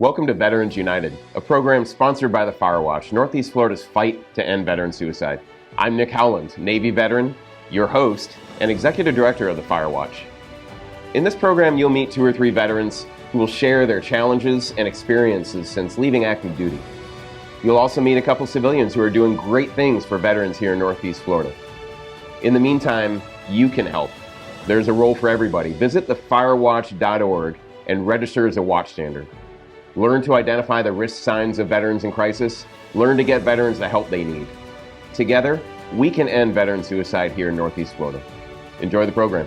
Welcome to Veterans United, a program sponsored by the Firewatch, Northeast Florida's fight to end veteran suicide. I'm Nick Howland, Navy veteran, your host, and Executive Director of the Firewatch. In this program, you'll meet 2 or 3 veterans who will share their challenges and experiences since leaving active duty. You'll also meet a couple civilians who are doing great things for veterans here in Northeast Florida. In the meantime, you can help. There's a role for everybody. Visit thefirewatch.org and register as a watchstander. Learn to identify the risk signs of veterans in crisis. Learn to get veterans the help they need. Together, we can end veteran suicide here in Northeast Florida. Enjoy the program.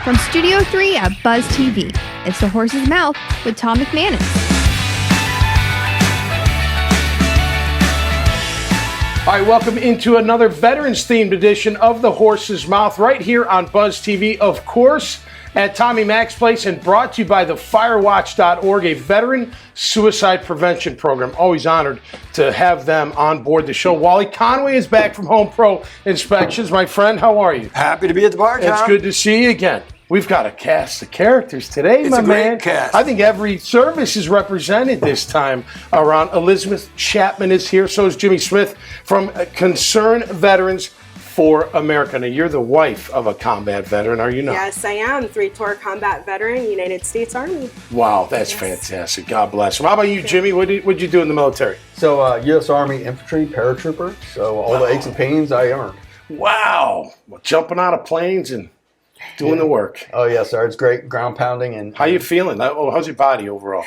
From Studio 3 at Buzz TV, it's The Horse's Mouth with Tom McManus. All right, welcome into another veterans-themed edition of The Horse's Mouth right here on Buzz TV, of course, at Tommy Mack's Place, and brought to you by the Firewatch.org, a veteran suicide prevention program. Always honored to have them on board the show. Wally Conway is back from Home Pro Inspections. My friend, how are you? Happy to be at the bar, Tom. It's good to see you again. We've got a cast of characters today, It's my a great man. cast. I think every service is represented this time around. Elizabeth Chapman is here. So is Jimmy Smith from Concerned Veterans for America. Now, you're the wife of a combat veteran, are you not? Yes, I am. 3-tour combat veteran, United States Army. Wow, that's fantastic. God bless him. How about you, Jimmy? What'd you do in the military? So, U.S. Army infantry paratrooper. So, all the aches and pains I earned. Wow. Well, jumping out of planes and doing the work. Oh, yes, sir. It's great ground pounding. And How you feeling? How's your body overall?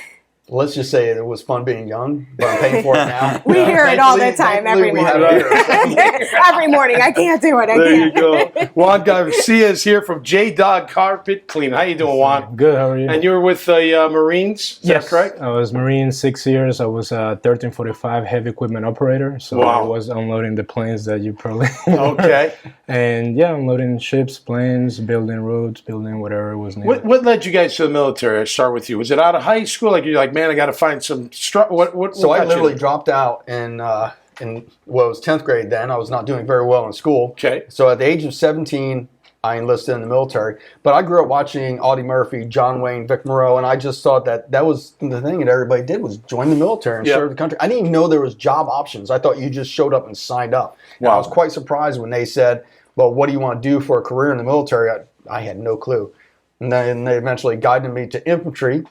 let's just say it was fun being young, but I'm paying for it now. We hear it all the time, every morning. Every morning. I can't do it. There you go. Juan Garcia is here from J-Dog Carpet Clean. How you doing, Juan? Good, how are you? And you were with the Marines, is that correct? I was Marine 6 years. I was a 1345 heavy equipment operator. So Wow. I was unloading the planes that you probably Okay. And yeah, unloading ships, planes, building roads, building whatever was needed. What led you guys to the military? I start with you. Was it out of high school? Like you're like, man, I got to find some. So I literally dropped out in it was 10th grade then. I was not doing very well in school. Okay. So at the age of 17, I enlisted in the military. But I grew up watching Audie Murphy, John Wayne, Vic Morrow, and I just thought that was the thing that everybody did was join the military and serve the country. I didn't even know there was job options. I thought you just showed up and signed up. And I was quite surprised when they said, well, what do you want to do for a career in the military? I had no clue. And then they eventually guided me to infantry,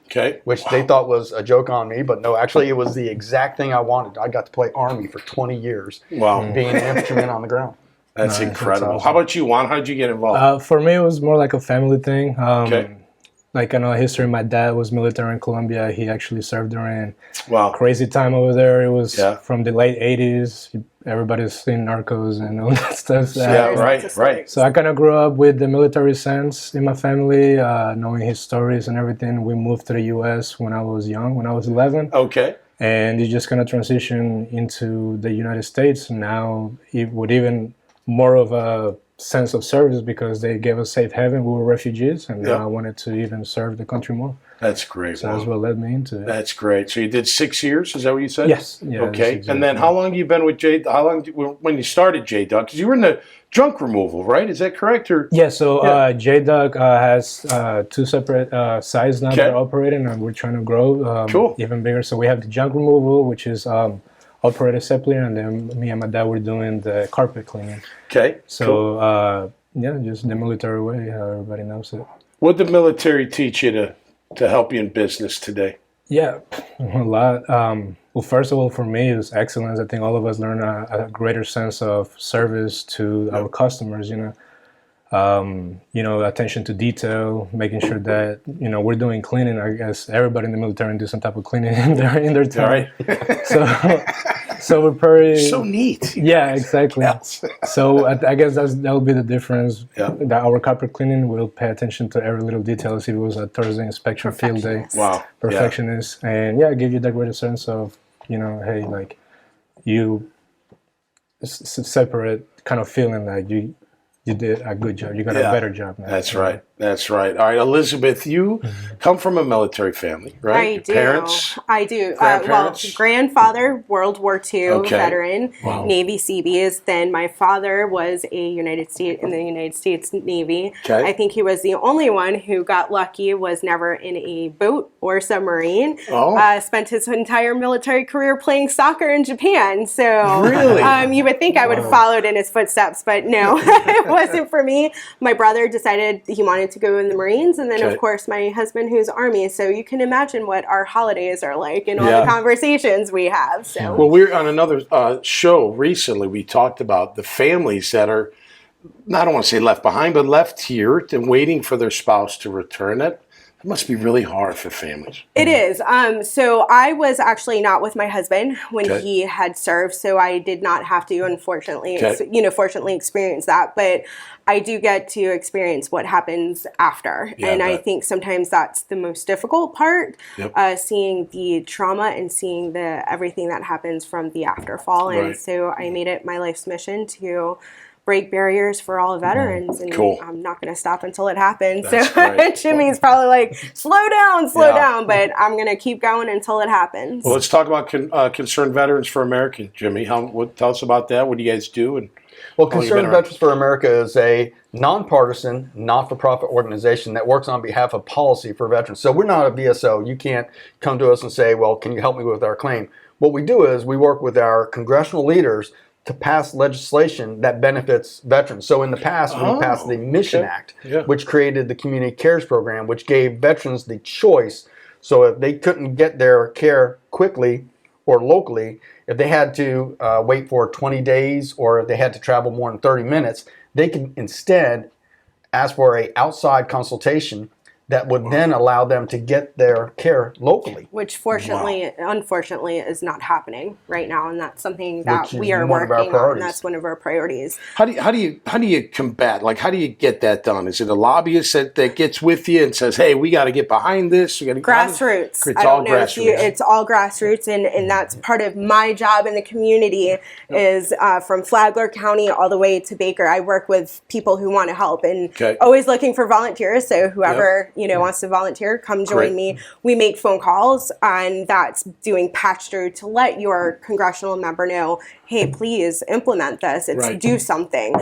which they thought was a joke on me. But no, actually, it was the exact thing I wanted. I got to play Army for 20 years, being an infantryman on the ground. That's incredible. That's awesome. How about you, Juan? How did you get involved? For me, it was more like a family thing. Like I know history, my dad was military in Colombia. He actually served during crazy time over there. It was from the late 80s. Everybody's seen Narcos and all that stuff. Right. So I kind of grew up with the military sense in my family, knowing his stories and everything. We moved to the U.S. when I was young, when I was 11. Okay. And you just kind of transition into the United States now with even more of a sense of service because they gave us safe haven. We were refugees, and I wanted to even serve the country more. That's great. So that's what led me into it. That's great. So you did 6 years, is that what you said? Yes. Yeah, okay. And then how long have you been with J? How long when you started J-Dog? Because you were in the junk removal, right? Is that correct? Or So J-Dog has 2 separate sites now that are operating, and we're trying to grow even bigger. So we have the junk removal, which is operated separately, and then me and my dad were doing the carpet cleaning. Okay. So just the military way, how everybody knows it. What did the military teach you to help you in business today? Yeah, a lot. Well, first of all, for me, it was excellence. I think all of us learn a greater sense of service to our customers, attention to detail, making sure that, we're doing cleaning. I guess everybody in the military do some type of cleaning in their time. Right. So we're pretty... So neat. Yeah, exactly. So I guess that would be the difference. That our carpet cleaning will pay attention to every little detail. If it was a Thursday inspection field day. Wow. Perfectionist. And give you that greater sense of, hey, like you separate kind of feeling like you did a good job. You got a better job now. That's right. That's right. All right, Elizabeth, you come from a military family, right? I do. Parents? I do. Grandparents? Grandfather, World War II veteran, Wow. Navy Seabees. Then my father was in the United States Navy. Okay. I think he was the only one who got lucky, was never in a boat or submarine. Oh. Spent his entire military career playing soccer in Japan. So Really? you would think I would have followed in his footsteps, but no, it wasn't for me. My brother decided he wanted to go in the Marines, and then of course my husband, who's Army. So you can imagine what our holidays are like and all the conversations we have. So Well, we're on another show recently. We talked about the families that are, I don't want to say left behind, but left here and waiting for their spouse to return. That must be really hard for families. It is. So I was actually not with my husband when he had served, so I did not have to, unfortunately, fortunately experience that. But I do get to experience what happens after, and I think sometimes that's the most difficult part, seeing the trauma and seeing everything that happens from the afterfall. And so I made it my life's mission to break barriers for all veterans, and I'm not going to stop until it happens. So Jimmy's probably like, slow down, but I'm going to keep going until it happens. Well, let's talk about Concerned Veterans for America, Jimmy. Tell us about that. What do you guys do? And well, Concerned Veterans for America is a nonpartisan, not-for-profit organization that works on behalf of policy for veterans. So we're not a VSO. You can't come to us and say, well, can you help me with our claim? What we do is we work with our congressional leaders to pass legislation that benefits veterans. So in the past, we passed the Mission Act, which created the Community Cares Program, which gave veterans the choice. So if they couldn't get their care quickly or locally, if they had to wait for 20 days or if they had to travel more than 30 minutes, they could instead ask for an outside consultation that would then allow them to get their care locally. Which unfortunately is not happening right now, and that's something that we are working on. That's one of our priorities. How do you combat? Like, how do you get that done? Is it a lobbyist that gets with you and says, "Hey, we got to get behind this"? We got to grassroots. It's all grassroots. It's all grassroots, and that's part of my job in the community. Is from Flagler County all the way to Baker. I work with people who want to help, and always looking for volunteers. So whoever wants to volunteer, come join me. We make phone calls, and that's doing patch through to let your congressional member know, hey, please implement this. Do something.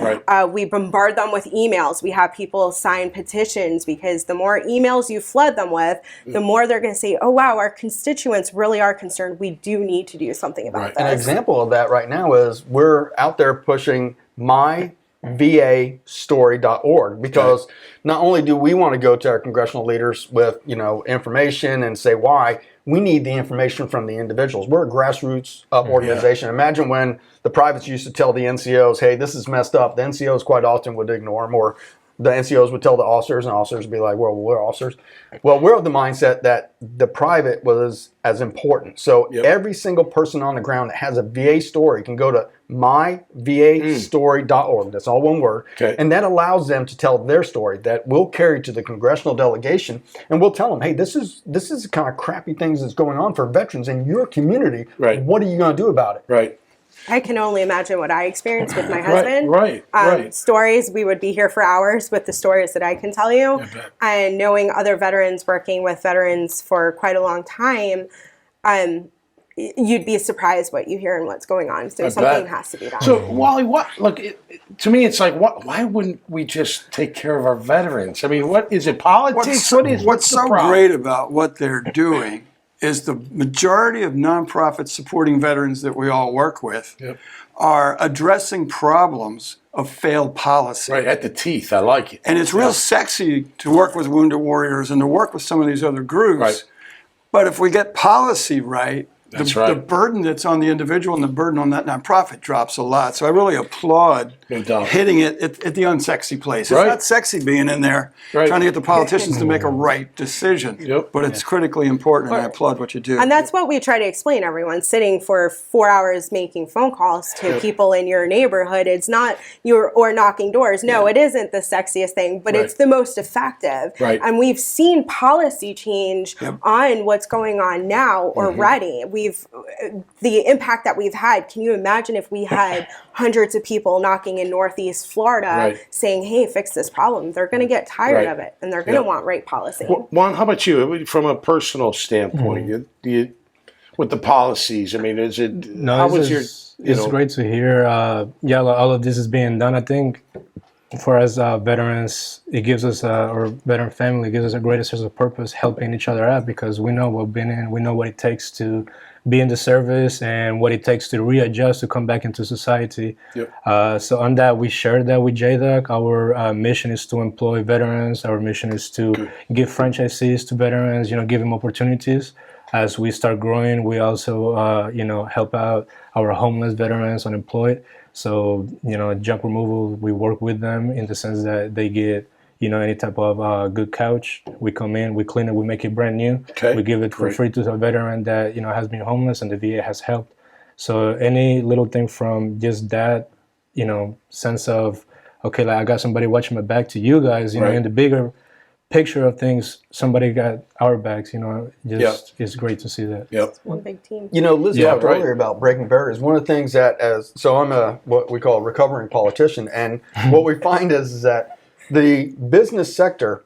We bombard them with emails. We have people sign petitions, because the more emails you flood them with, the more they're going to say, oh, wow, our constituents really are concerned. We do need to do something about this. An example of that right now is we're out there pushing myvastory.org, because not only do we want to go to our congressional leaders with information and say why, we need the information from the individuals. We're a grassroots organization. Imagine when the privates used to tell the NCOs, hey, this is messed up. The NCOs quite often would ignore them, or the NCOs would tell the officers, and officers would be like, well, we're officers. Well, we're of the mindset that the private was as important. So every single person on the ground that has a VA story can go to myvastory.org. That's all one word. And that allows them to tell their story that we'll carry to the congressional delegation, and we'll tell them, hey, this is the kind of crappy things that's going on for veterans in your community. What are you going to do about it? I can only imagine what I experienced with my husband. Stories, we would be here for hours with the stories that I can tell you. And knowing other veterans, working with veterans for quite a long time, you'd be surprised what you hear and what's going on. So something has to be done. So, Wally, to me, it's like, why wouldn't we just take care of our veterans? I mean, what is it, politics? What's so great about what they're doing is the majority of nonprofits supporting veterans that we all work with are addressing problems of failed policy. At the teeth. I like it. And it's real sexy to work with Wounded Warriors and to work with some of these other groups. But if we get policy right, the burden that's on the individual and the burden on that nonprofit drops a lot. So I really applaud hitting it at the unsexy place. It's not sexy being in there trying to get the politicians to make a right decision, but it's critically important, and I applaud what you do. And that's what we try to explain, everyone. Sitting for 4 hours making phone calls to people in your neighborhood, it's not or knocking doors. No, it isn't the sexiest thing, but it's the most effective. And we've seen policy change on what's going on now already. The impact that we've had, can you imagine if we had hundreds of people knocking in Northeast Florida saying, hey, fix this problem. They're going to get tired of it, and they're going to want right policy. Juan, how about you? From a personal standpoint, do you, with the policies, I mean, is it, it's great to hear, all of this is being done. I think for us veterans, it gives us, or veteran family, gives us a greater sense of purpose, helping each other out, because we know what we've been in, we know what it takes to be in the service and what it takes to readjust to come back into society. So on that, we share that with JDOC. Our mission is to employ veterans. Our mission is to give franchisees to veterans, give them opportunities. As we start growing, we also, help out our homeless veterans, unemployed. So, junk removal, we work with them in the sense that they get, any type of good couch. We come in, we clean it, we make it brand new. We give it for free to a veteran that, has been homeless and the VA has helped. So any little thing from just that, sense of, okay, like I got somebody watching my back to you guys, in the bigger picture of things, somebody got our backs, it's great to see that. It's one big team. Liz talked earlier about breaking barriers. One of the things that I'm what we call a recovering politician, and what we find is that the business sector,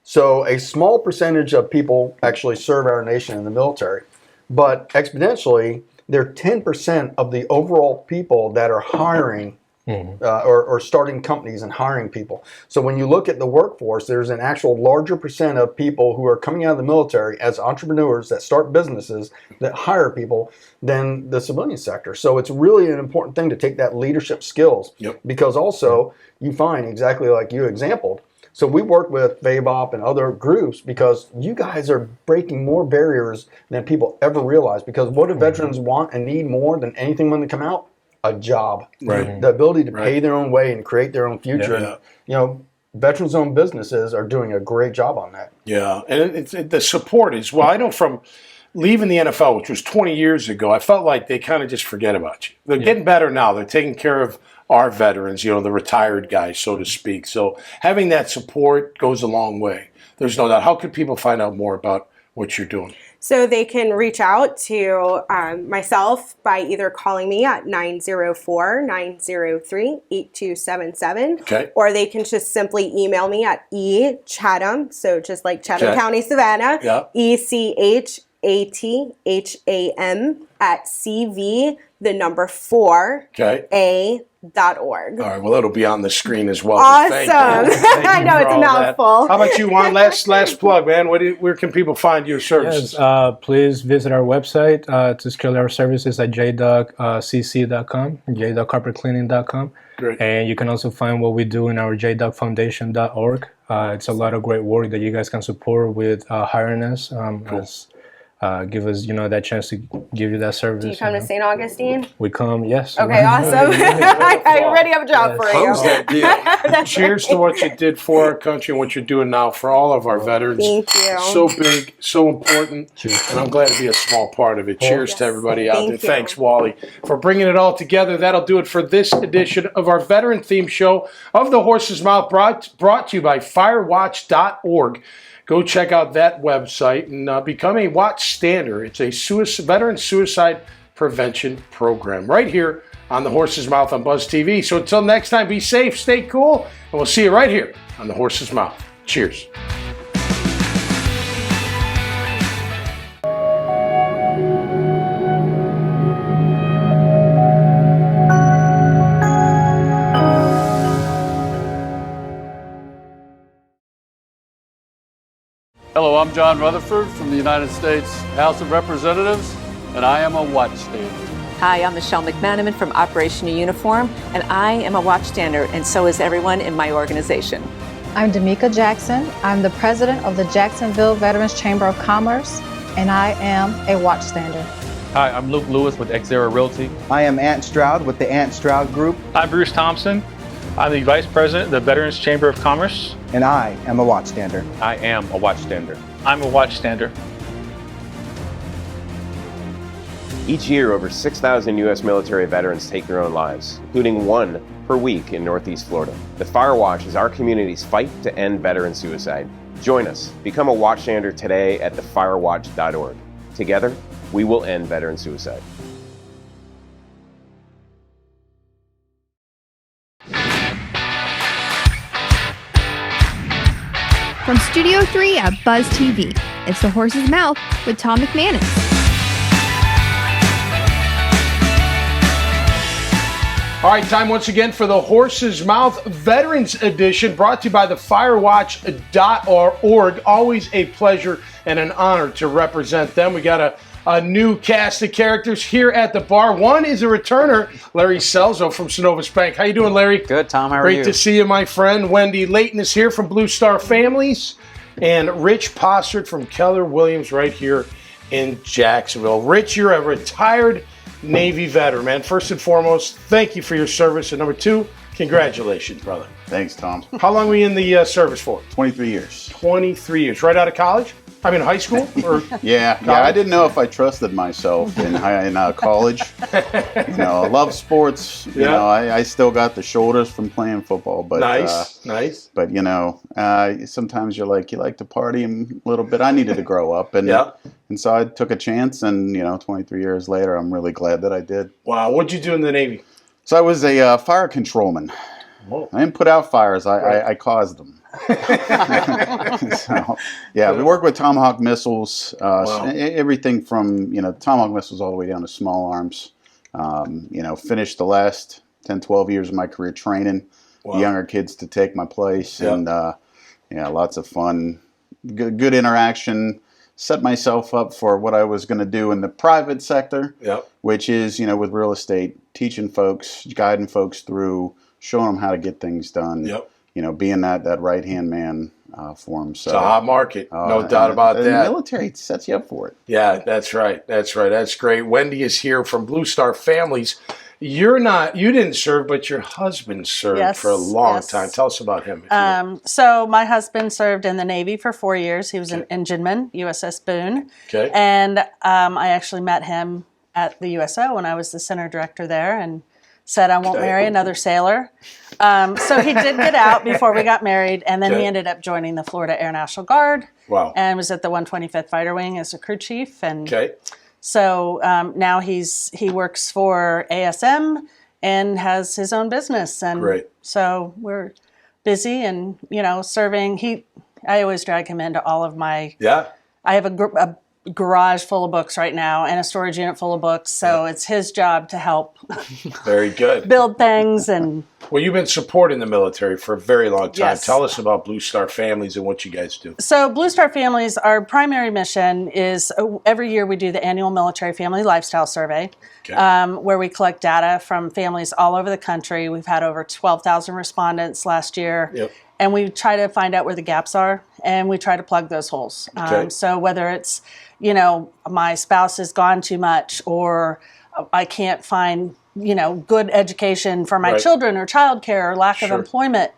so a small percentage of people actually serve our nation in the military, but exponentially, they're 10% of the overall people that are hiring or starting companies and hiring people. So when you look at the workforce, there's an actual larger percent of people who are coming out of the military as entrepreneurs that start businesses that hire people than the civilian sector. So it's really an important thing to take that leadership skills, because also you find exactly like you exampled. So we work with VABOP and other groups because you guys are breaking more barriers than people ever realize. Because what do veterans want and need more than anything when they come out? A job, the ability to pay their own way and create their own future. And, veterans-owned businesses are doing a great job on that. And the support as well. I know from leaving the NFL, which was 20 years ago, I felt like they kind of just forget about you. They're getting better now. They're taking care of our veterans, the retired guys, so to speak. So having that support goes a long way. There's no doubt. How can people find out more about what you're doing? So they can reach out to myself by either calling me at 904-903-8277, or they can just simply email me at echatham, so just like Chatham County, Savannah, ECHATHAM at CV4A.org. All right, well, it'll be on the screen as well. Awesome. Thank I know, it's a mouthful. How about you, Juan? Last plug, man. Where can people find your services? Yes, please visit our website to schedule our services at jdoccc.com, jdoccarpetcleaning.com. Great. And you can also find what we do in our jdocfoundation.org. It's a lot of great work that you guys can support with hiring us. Give us, that chance to give you that service. Do you come to St. Augustine? We come, yes. Okay, awesome. I already have a job for you. Cheers to what you did for our country and what you're doing now for all of our veterans. Thank you. So big, so important. Cheers. And I'm glad to be a small part of it. Cheers to everybody out there. Thanks, Wally, for bringing it all together. That'll do it for this edition of our veteran theme show of The Horse's Mouth, brought to you by firewatch.org. Go check out that website and become a watchstander. It's a veteran suicide prevention program right here on The Horse's Mouth on Buzz TV. So until next time, be safe, stay cool, and we'll see you right here on The Horse's Mouth. Cheers. Hello, I'm John Rutherford from the United States House of Representatives, and I am a watchstander. Hi, I'm Michelle McManaman from Operation Uniform, and I am a watchstander, and so is everyone in my organization. I'm Damika Jackson. I'm the president of the Jacksonville Veterans Chamber of Commerce, and I am a watchstander. Hi, I'm Luke Lewis with Xera Realty. I am Ant Stroud with the Ant Stroud Group. I'm Bruce Thompson. I'm the Vice President of the Veterans Chamber of Commerce. And I am a watchstander. I am a watchstander. I'm a watchstander. Each year, over 6,000 U.S. military veterans take their own lives, including one per week in Northeast Florida. The Fire Watch is our community's fight to end veteran suicide. Join us. Become a watchstander today at thefirewatch.org. Together, we will end veteran suicide. From Studio 3 at Buzz TV, it's The Horse's Mouth with Tom McManus. All right, time once again for the Horse's Mouth Veterans Edition, brought to you by the Firewatch.org. Always a pleasure and an honor to represent them. We got a new cast of characters here at the bar. One is a returner, Larry Selzo from Synovus Bank. How you doing, Larry? Good, Tom. How are you? Great to see you, my friend. Wendy Layton is here from Blue Star Families, and Rich Possard from Keller Williams right here in Jacksonville. Rich, you're a retired Navy veteran, man. First and foremost, thank you for your service. And number two, congratulations, brother. Thanks, Tom. How long were you in the service for? 23 years. 23 years. Right out of college? I mean, high school? Or yeah. I didn't know if I trusted myself in college. I love sports. You know, I still got the shoulders from playing football. But nice. But sometimes you like to party a little bit. I needed to grow up, and so I took a chance. And 23 years later, I'm really glad that I did. Wow, what'd you do in the Navy? So I was a fire controlman. Whoa. I didn't put out fires. I caused them. So, we work with Tomahawk missiles, everything from Tomahawk missiles all the way down to small arms. Finished the last 10, 12 years of my career training the younger kids to take my place, and lots of fun, good interaction. Set myself up for what I was going to do in the private sector, which is with real estate, teaching folks, guiding folks through, showing them how to get things done. Being that right-hand man for them. So, it's a hot market, no doubt about that. The military sets you up for it. Yeah, that's right. That's great. Wendy is here from Blue Star Families. You didn't serve, but your husband served for a long time. Tell us about him. So my husband served in the Navy for 4 years. He was an engineman, USS Boone. Okay. And I actually met him at the USO when I was the center director there, and said, I won't marry another sailor. So he did get out before we got married, and then he ended up joining the Florida Air National Guard. Wow. And was at the 125th Fighter Wing as a crew chief. And so now he works for ASM and has his own business. And so we're busy and, serving. I always drag him into all of my... Yeah. I have a garage full of books right now and a storage unit full of books, so it's his job to help very good build things. And well, you've been supporting the military for a very long time. Yes. Tell us about Blue Star Families and what you guys do. So Blue Star Families, our primary mission is every year we do the annual Military Family Lifestyle Survey, where we collect data from families all over the country. We've had over 12,000 respondents last year. And we try to find out where the gaps are, and we try to plug those holes. So whether it's, my spouse has gone too much, or I can't find, good education for my children, or childcare, or lack of employment,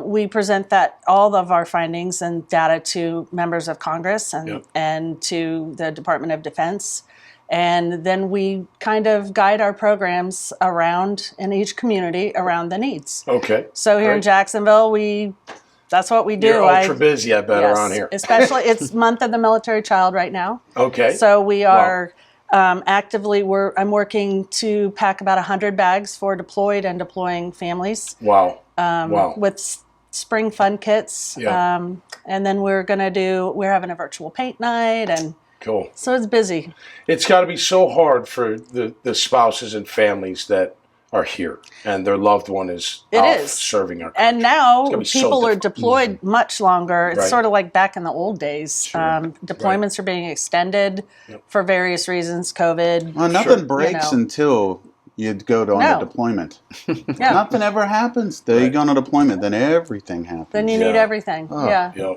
we present all of our findings and data to members of Congress and to the Department of Defense. And then we kind of guide our programs around in each community around the needs. Okay. So here in Jacksonville, that's what we do. You're ultra busy, I bet, around here. Especially, it's month of the military child right now. Okay. So we are actively, I'm working to pack about 100 bags for deployed and deploying families. Wow. With spring fun kits. And then we're having a virtual paint night, and cool. So it's busy. It's got to be so hard for the spouses and families that are here and their loved one is serving our country. And now people are deployed much longer. It's Right. sort of like back in the old days. Sure. Deployments are being extended for various reasons, COVID. Well, nothing breaks until you go on a deployment. Nothing ever happens. Then you go on a deployment, then everything happens. Then you need everything.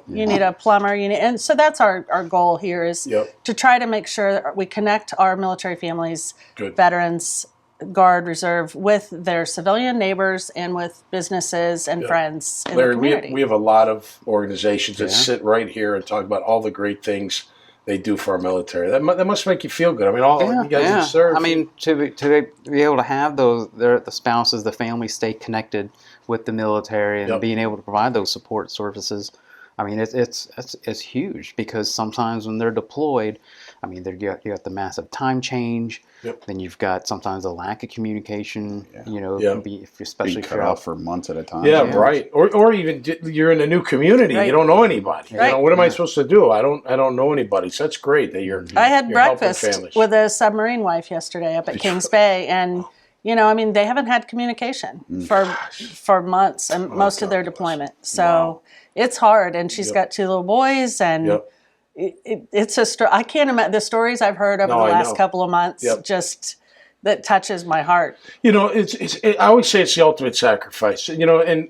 You need a plumber. And so that's our goal here is to try to make sure that we connect our military families, veterans, Guard, Reserve, with their civilian neighbors and with businesses and friends in the community. We have a lot of organizations that sit right here and talk about all the great things they do for our military. That must make you feel good. I mean, you guys that serve. I mean, to be able to have the spouses, the family stay connected with the military and being able to provide those support services. I mean, it's huge because sometimes when they're deployed, I mean, you got the massive time change. Then you've got sometimes a lack of communication. You know, especially being cut out for months at a time. Yeah, right. Or even you're in a new community. You don't know anybody. Right. You know, what am I supposed to do? I don't know anybody. So that's great that you're. I had you're helping breakfast families. with a submarine wife yesterday up at Kings Bay, and you know, I mean, they haven't had communication for months, and most of their deployment. So it's hard, and she's got 2 little boys, and it's a I can't imagine the stories I've heard over the last couple of months. Just that touches my heart. You know, I always say it's the ultimate sacrifice. You know, and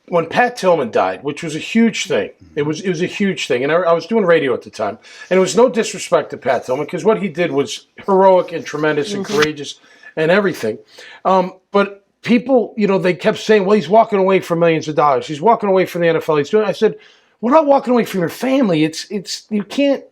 when Pat Tillman died, which was a huge thing, it was a huge thing. And I was doing radio at the time, and it was no disrespect to Pat Tillman because what he did was heroic and tremendous and courageous and everything. But people, you know, they kept saying, "Well, he's walking away from millions of dollars. He's walking away from the NFL. He's doing." I said, "We're not walking away from your family. It's you can't.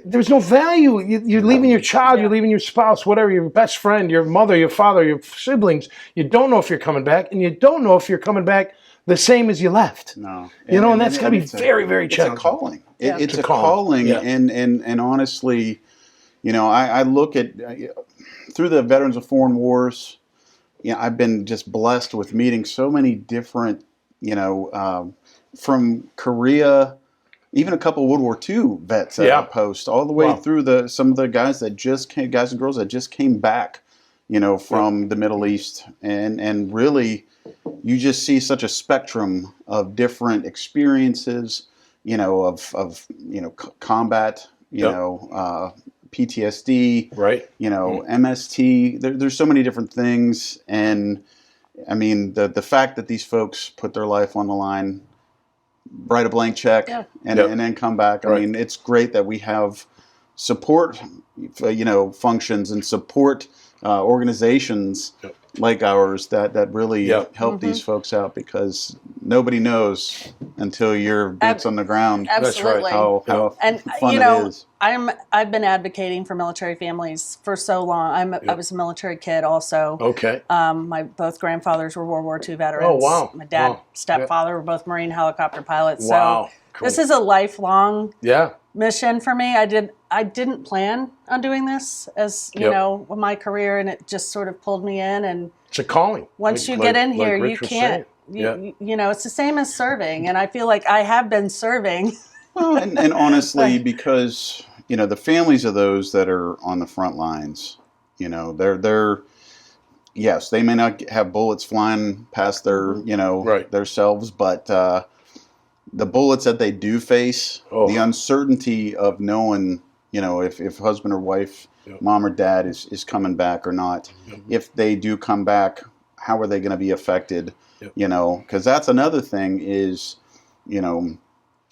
There's no value. You're leaving your child, you're leaving your spouse, whatever, your best friend, your mother, your father, your siblings. You don't know if you're coming back, and you don't know if you're coming back the same as you left. No. You know, and that's got to be very, very challenging. It's a calling. It's a calling. And honestly, you know, I look at, through the Veterans of Foreign Wars, you know, I've been just blessed with meeting so many different, you know, from Korea, even a couple of World War II vets at a post, all the way through some of the guys and girls that just came back, you know, from the Middle East, and really, you just see such a spectrum of different experiences, you know, of you know, combat, you know, PTSD, you know, MST. There's so many different things, and I mean, the fact that these folks put their life on the line, write a blank check, and then come back. I mean, it's great that we have support, you know, functions and support organizations like ours that really help these folks out, because nobody knows until you're boots on the ground. Absolutely. How and fun you know, it is. I've been advocating for military families for so long. I was a military kid also. Okay. My both grandfathers were World War II veterans. Oh, wow. My dad, stepfather were both Marine helicopter pilots. Wow. So this is a lifelong mission for me. I didn't plan on doing this as, you know, my career, and it just sort of pulled me in. And it's a calling. Once you get in here, you can't, you know, it's the same as serving. And I feel like I have been serving. Well, and honestly, because, you know, the families of those that are on the front lines, you know, they're yes, they may not have bullets flying past their, you know, their selves, but the bullets that they do face, the uncertainty of knowing, you know, if husband or wife, mom or dad is coming back or not. If they do come back, how are they going to be affected? You know, because that's another thing is, you know,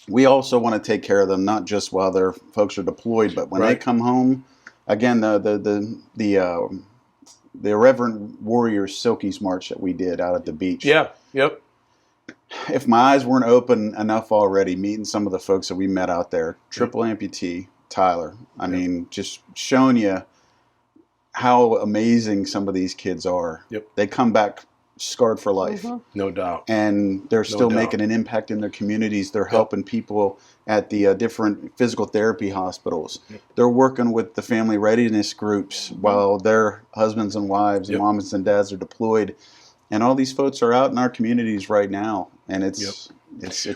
we also want to take care of them, not just while their folks are deployed, but when they come home. Again, the Irreverent Warriors Silkies March that we did out at the beach. If my eyes weren't open enough already, meeting some of the folks that we met out there, triple amputee Tyler, I mean, just showing you how amazing some of these kids are. They come back scarred for life. No doubt. And they're still making an impact in their communities. They're helping people at the different physical therapy hospitals. They're working with the family readiness groups while their husbands and wives and moms and dads are deployed. And all these folks are out in our communities right now. And it's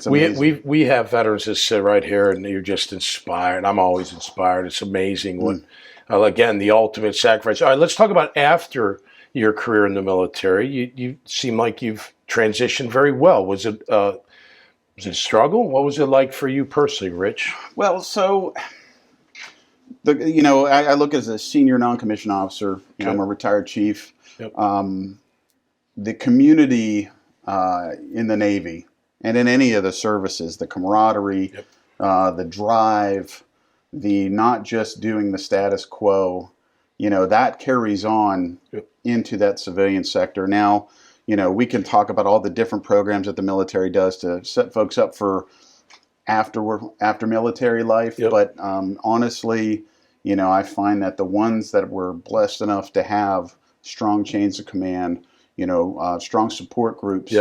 amazing. We have veterans that sit right here, and you're just inspired. I'm always inspired. It's amazing when, again, the ultimate sacrifice. All right, let's talk about after your career in the military. You seem like you've transitioned very well. Was it a struggle? What was it like for you personally, Rich? Well, so, you know, I look as a senior non-commissioned officer. You know, I'm a retired chief. The community in the Navy and in any of the services, the camaraderie, the drive, the not just doing the status quo, you know, that carries on into that civilian sector. Now, you know, we can talk about all the different programs that the military does to set folks up for after military life. But honestly, you know, I find that the ones that were blessed enough to have strong chains of command, you know, strong support groups,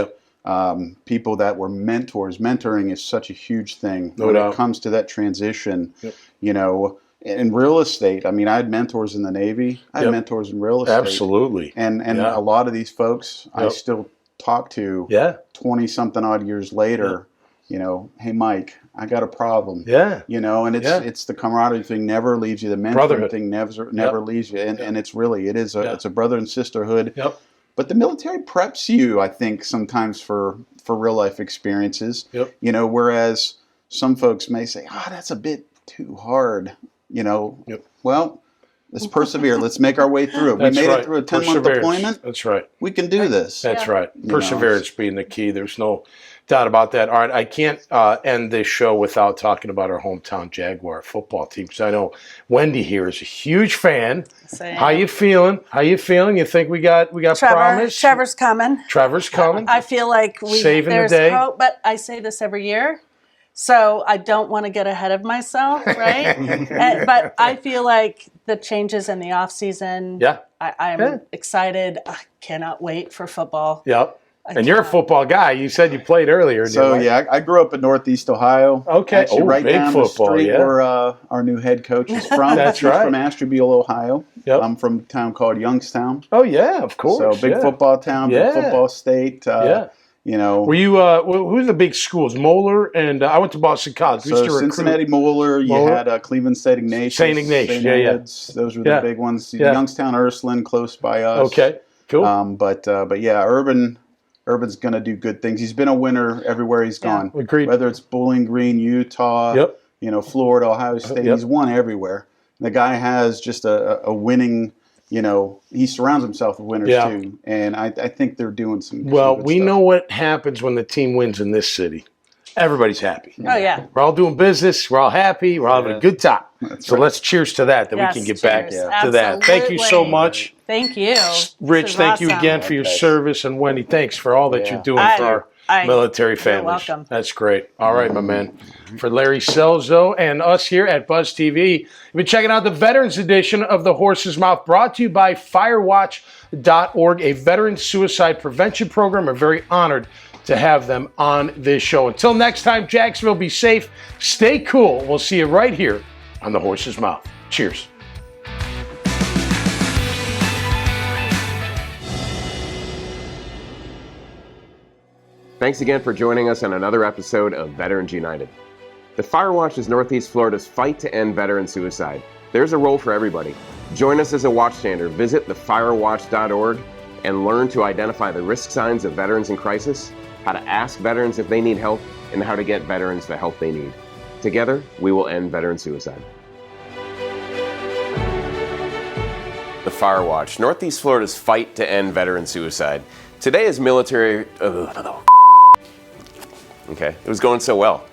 people that were mentors. Mentoring is such a huge thing when it comes to that transition. You know, in real estate, I mean, I had mentors in the Navy. I had mentors in real estate. Absolutely. And a lot of these folks I still talk to 20-something odd years later, you know, hey, Mike, I got a problem. Yeah. You know, and it's the camaraderie thing never leaves you. The mentoring thing never leaves you. And it's really, it's a brother and sisterhood. Yep. But the military preps you, I think, sometimes for real life experiences. Yep. You know, whereas some folks may say, that's a bit too hard. You know, well, let's persevere. Let's make our way through it. We made it through a 10-month deployment. That's right. We can do this. That's right. Perseverance being the key. There's no doubt about that. All right, I can't end this show without talking about our hometown Jaguar football team, because I know Wendy here is a huge fan. Same. How you feeling? You think we got promise? Trevor's coming. Trevor's coming. I feel like there's hope, but I say this every year. So I don't want to get ahead of myself, right? But I feel like the changes in the off season. I'm excited. I cannot wait for football. Yep. And you're a football guy. You said you played earlier. So I grew up in Northeast Ohio. Okay. Actually, right big down football, the street where our new head coach is from. That's right. From Ashtabula, Ohio. Yep. I'm from a town called Youngstown. Oh yeah, of course. So big football town, big football state. You know, were you? Who's the big schools? Moeller and I went to Boston College. We used to Cincinnati Moeller. You had Cleveland St. Ignatius. St. Ignatius, Those were the big ones. Youngstown, Ursuline, close by us. Okay, cool. But yeah, Urban's going to do good things. He's been a winner everywhere he's gone. Agreed. Whether it's Bowling Green, Utah, you know, Florida, Ohio State, he's won everywhere. The guy has just a winning. You know, he surrounds himself with winners too, and I think they're doing some. Well, good we stuff. know what happens when the team wins in this city. Everybody's happy. Oh yeah, we're all doing business. We're all happy. We're all having a good time. So let's cheers to that. We can get back to that. Thank you so much. Thank you, Rich. Thank you again for your service, and Wendy, thanks for all that you're doing for our military families. You're welcome. That's great. All right, my man. For Larry Selzo and us here at Buzz TV, you've been checking out the Veterans Edition of The Horse's Mouth, brought to you by Firewatch.org, a veteran suicide prevention program. We're very honored to have them on this show. Until next time, Jacksonville, be safe, stay cool. We'll see you right here on The Horse's Mouth. Cheers. Thanks again for joining us on another episode of Veterans United. The Firewatch is Northeast Florida's fight to end veteran suicide. There's a role for everybody. Join us as a watchstander. Visit thefirewatch.org and learn to identify the risk signs of veterans in crisis, how to ask veterans if they need help, and how to get veterans the help they need. Together, we will end veteran suicide. The Firewatch, Northeast Florida's fight to end veteran suicide. Today is military... Okay, it was going so well.